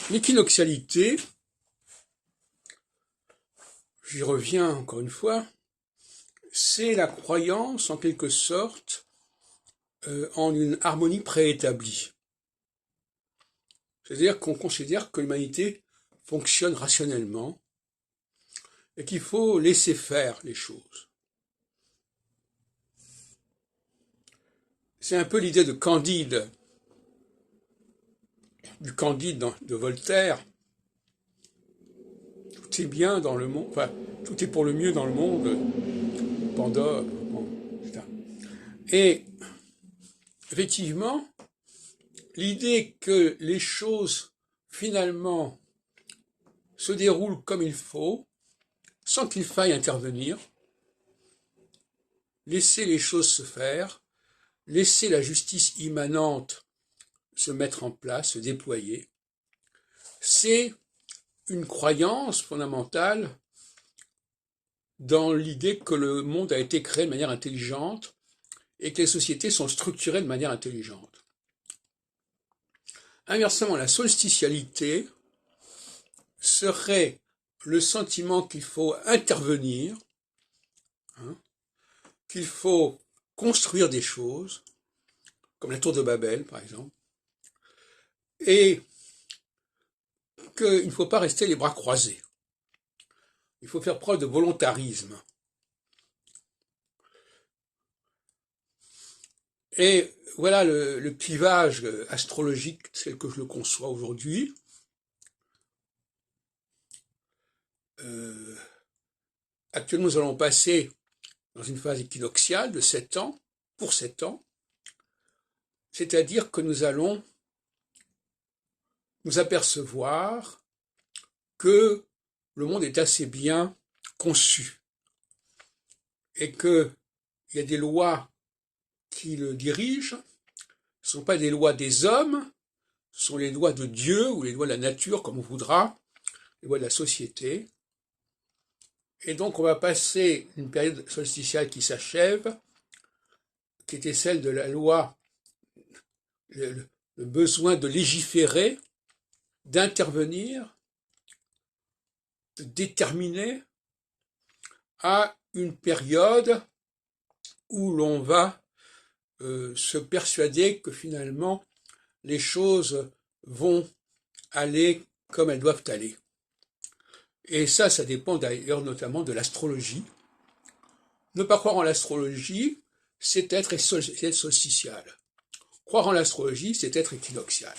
L'équinoxialité, j'y reviens encore une fois, c'est la croyance en quelque sorte en une harmonie préétablie. C'est-à-dire qu'on considère que l'humanité fonctionne rationnellement et qu'il faut laisser faire les choses. C'est un peu l'idée de Candide, du Candide de Voltaire. Tout est bien dans le monde, enfin, tout est pour le mieux dans le monde, Pandore, etc. Et effectivement, l'idée que les choses finalement se déroulent comme il faut, sans qu'il faille intervenir, laisser les choses se faire, laisser la justice immanente se mettre en place, se déployer, c'est une croyance fondamentale dans l'idée que le monde a été créé de manière intelligente et que les sociétés sont structurées de manière intelligente. Inversement, la solstitialité serait le sentiment qu'il faut intervenir, qu'il faut construire des choses, comme la tour de Babel par exemple, et qu'il ne faut pas rester les bras croisés. Il faut faire preuve de volontarisme. Et voilà le clivage astrologique tel que je le conçois aujourd'hui. Actuellement, nous allons passer dans une phase équinoxiale de 7 ans, pour 7 ans, c'est-à-dire que nous allons nous apercevoir que le monde est assez bien conçu et qu'il y a des lois qui le dirigent. Ce ne sont pas des lois des hommes, ce sont les lois de Dieu ou les lois de la nature, comme on voudra, les lois de la société. Et donc on va passer une période solsticiale qui s'achève, qui était celle de la loi, le besoin de légiférer, d'intervenir, de déterminer, à une période où l'on va se persuader que finalement les choses vont aller comme elles doivent aller. Et ça dépend d'ailleurs notamment de l'astrologie. Ne pas croire en l'astrologie, c'est être solsticial. Croire en l'astrologie, c'est être équinoxial.